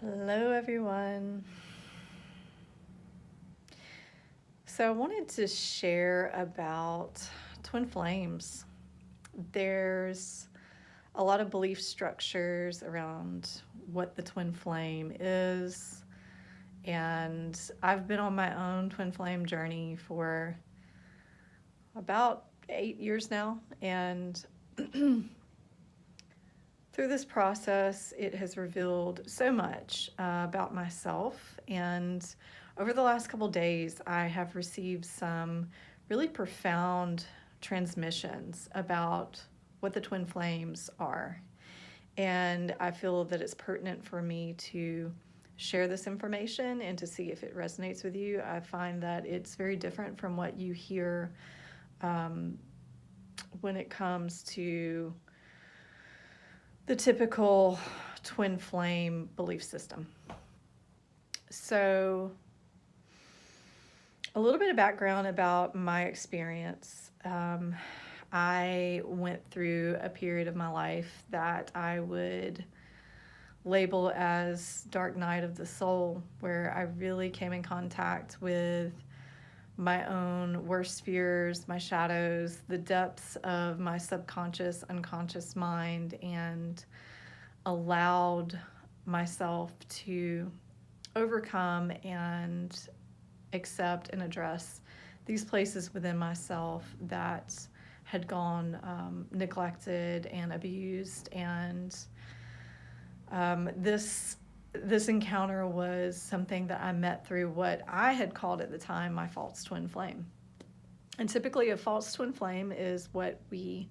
Hello, everyone. So, I wanted to share about twin flames. There's a lot of belief structures around what the twin flame is, and I've been on my own twin flame journey for about 8 years now, and through this process, it has revealed so much about myself. And over the last couple days, I have received some really profound transmissions about what the twin flames are. And I feel that it's pertinent for me to share this information and to see if it resonates with you. I find that it's very different from what you hear when it comes to the typical twin flame belief system. So, a little bit of background about my experience. I went through a period of my life that I would label as dark night of the soul, where I really came in contact with my own worst fears, my shadows, the depths of my subconscious, unconscious mind, and allowed myself to overcome and accept and address these places within myself that had gone neglected and abused. And this encounter was something that I met through what I had called at the time my false twin flame. And typically, a false twin flame is what we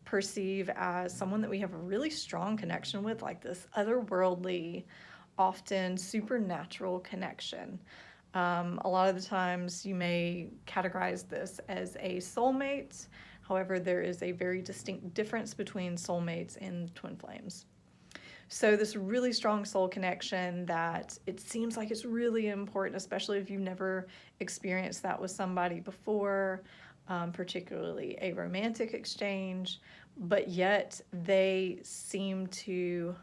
perceive as someone that we have a really strong connection with, like this otherworldly, often supernatural connection. A lot of the times, you may categorize this as a soulmate. However, there is a very distinct difference between soulmates and twin flames. So this really strong soul connection that it seems like it's really important, especially if you've never experienced that with somebody before, particularly a romantic exchange, but yet they seem to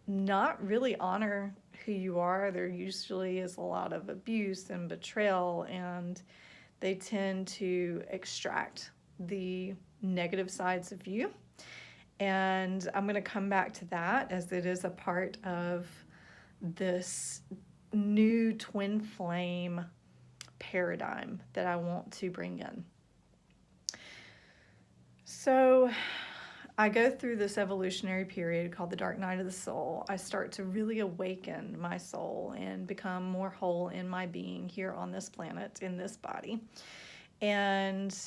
not really honor who you are. There usually is a lot of abuse and betrayal, and they tend to extract the negative sides of you. And I'm going to come back to that as it is a part of this new twin flame paradigm that I want to bring in. So I go through this evolutionary period called the dark night of the soul. I start to really awaken my soul and become more whole in my being here on this planet, in this body. And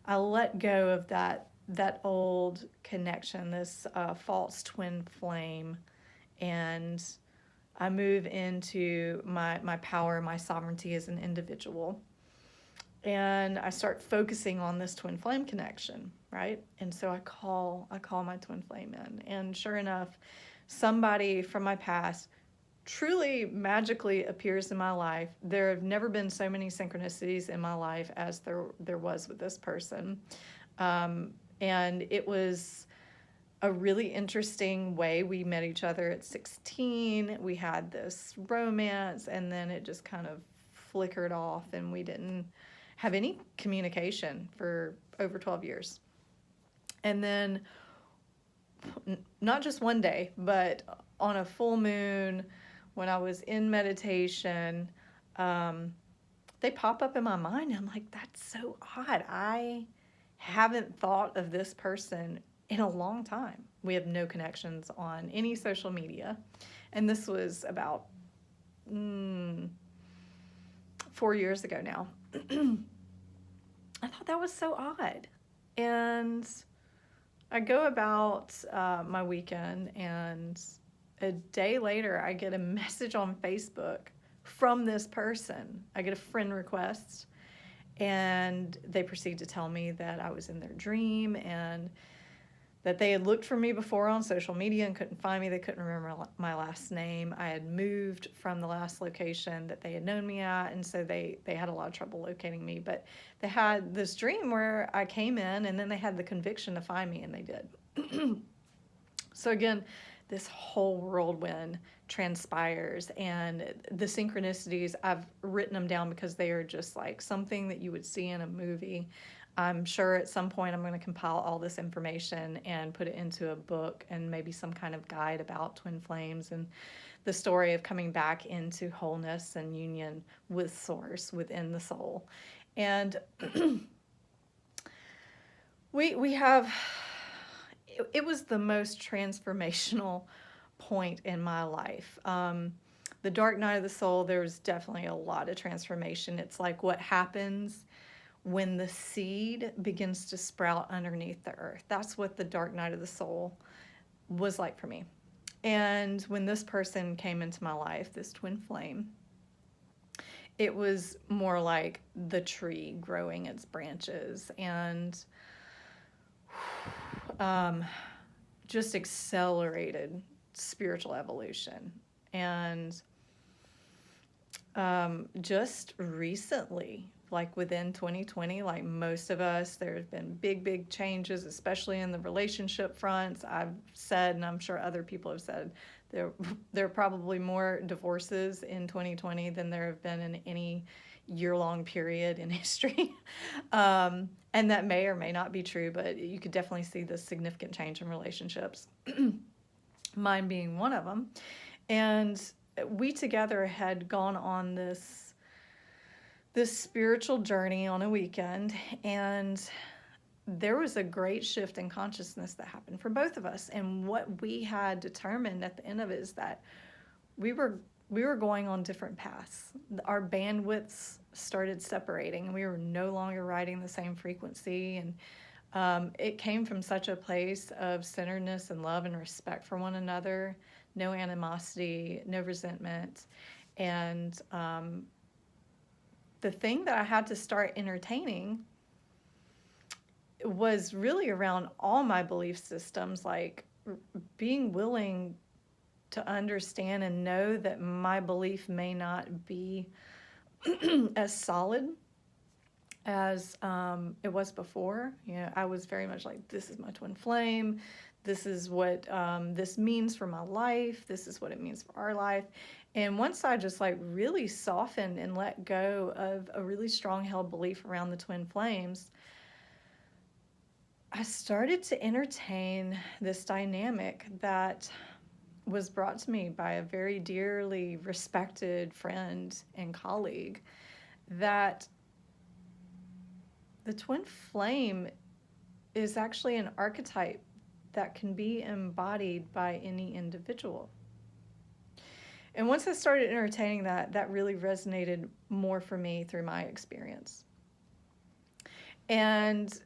I let go of that old connection, this false twin flame, and I move into my power, my sovereignty as an individual. And I start focusing on this twin flame connection, right? And so I call my twin flame in. And sure enough, somebody from my past truly magically appears in my life. There have never been so many synchronicities in my life as there was with this person. And it was a really interesting way. We met each other at 16. We had this romance, and then it just kind of flickered off, and we didn't have any communication for over 12 years. And then, not just one day, but on a full moon, when I was in meditation, they pop up in my mind. I'm like, that's so odd. I haven't thought of this person in a long time. We have no connections on any social media. And this was about 4 years ago now. I thought that was so odd. And I go about my weekend, and a day later, I get a message on Facebook from this person. I get a friend request, and they proceed to tell me that I was in their dream, and that they had looked for me before on social media and couldn't find me. They couldn't remember my last name. I had moved from the last location that they had known me at, and so they had a lot of trouble locating me. But they had this dream where I came in, and then they had the conviction to find me, and they did. So again, this whole whirlwind transpires, and the synchronicities, I've written them down because they are just like something that you would see in a movie. I'm sure at some point I'm going to compile all this information and put it into a book and maybe some kind of guide about twin flames and the story of coming back into wholeness and union with source within the soul. And we have, it was the most transformational point in my life. The dark night of the soul, there was definitely a lot of transformation. It's like what happens when the seed begins to sprout underneath the earth. That's what the dark night of the soul was like for me. And when this person came into my life, this twin flame, it was more like the tree growing its branches and just accelerated spiritual evolution. And just recently, like within 2020, like most of us, there's been big changes, especially in the relationship fronts. I've said, and I'm sure other people have said, there are probably more divorces in 2020 than there have been in any year-long period in history. And that may or may not be true, but you could definitely see the significant change in relationships, mine being one of them. And we together had gone on this spiritual journey on a weekend, and there was a great shift in consciousness that happened for both of us. And what we had determined at the end of it is that we were going on different paths. Our bandwidths started separating, and we were no longer riding the same frequency. And it came from such a place of centeredness and love and respect for one another, no animosity, no resentment. And the thing that I had to start entertaining was really around all my belief systems, like being willing to understand and know that my belief may not be as solid as it was before. You know, I was very much like, this is my twin flame. This is what this means for my life. This is what it means for our life. And once I just like really softened and let go of a really strong held belief around the twin flames, I started to entertain this dynamic that was brought to me by a very dearly respected friend and colleague, that the twin flame is actually an archetype that can be embodied by any individual. And once I started entertaining that, that really resonated more for me through my experience. And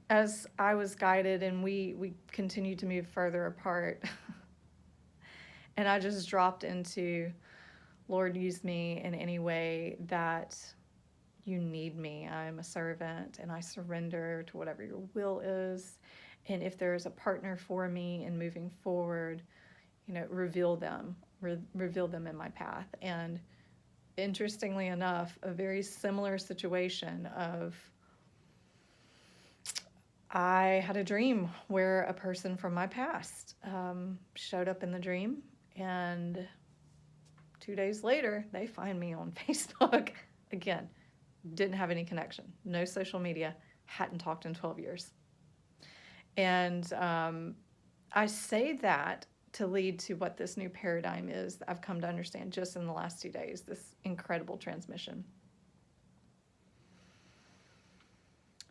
as I was guided and we continued to move further apart, and I just dropped into, Lord, use me in any way that you need me. I'm a servant, and I surrender to whatever your will is. And if there's a partner for me in moving forward, you know, reveal them in my path. And interestingly enough, a very similar situation of, I had a dream where a person from my past showed up in the dream, and 2 days later, they find me on Facebook. Again, didn't have any connection, no social media, hadn't talked in 12 years. And I say that to lead to what this new paradigm is that I've come to understand just in the last 2 days, this incredible transmission.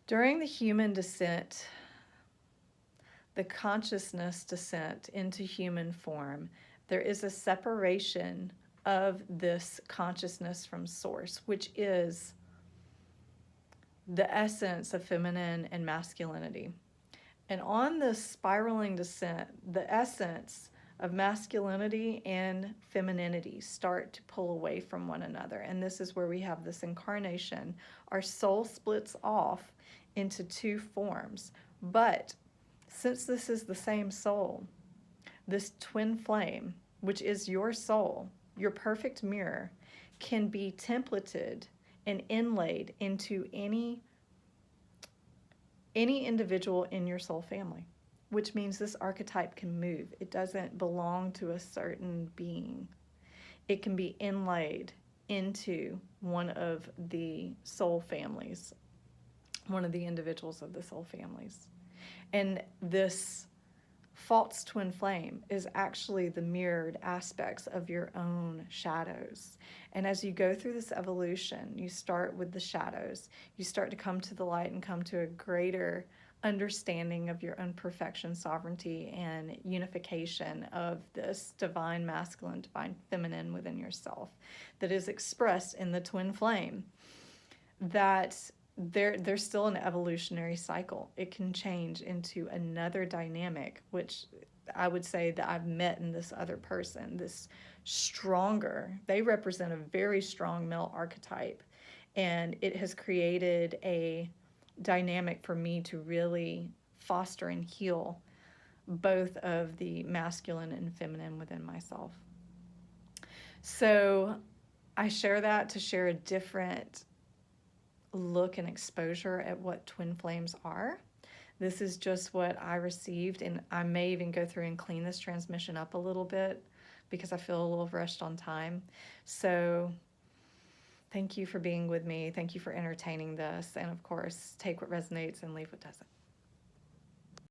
During the human descent, the consciousness descent into human form, there is a separation of this consciousness from source, which is the essence of feminine and masculinity. And on this spiraling descent, the essence of masculinity and femininity start to pull away from one another. And this is where we have this incarnation. Our soul splits off into two forms, but Since this is the same soul, this twin flame, which is your soul, your perfect mirror, can be templated and inlaid into any individual in your soul family, which means this archetype can move. It doesn't belong to a certain being. It can be inlaid into one of the soul families, one of the individuals of the soul families. And this false twin flame is actually the mirrored aspects of your own shadows. And as you go through this evolution, you start with the shadows. You start to come to the light and come to a greater understanding of your own perfection, sovereignty, and unification of this divine masculine, divine feminine within yourself that is expressed in the twin flame. That there's still an evolutionary cycle. It can change into another dynamic, which I would say that I've met in this other person, this stronger. They represent a very strong male archetype, and it has created a dynamic for me to really foster and heal both of the masculine and feminine within myself. So I share that to share a different look and exposure at what twin flames are. This is just what I received, and I may even go through and clean this transmission up a little bit because I feel a little rushed on time. So thank you for being with me. Thank you for entertaining this. And of course, take what resonates and leave what doesn't.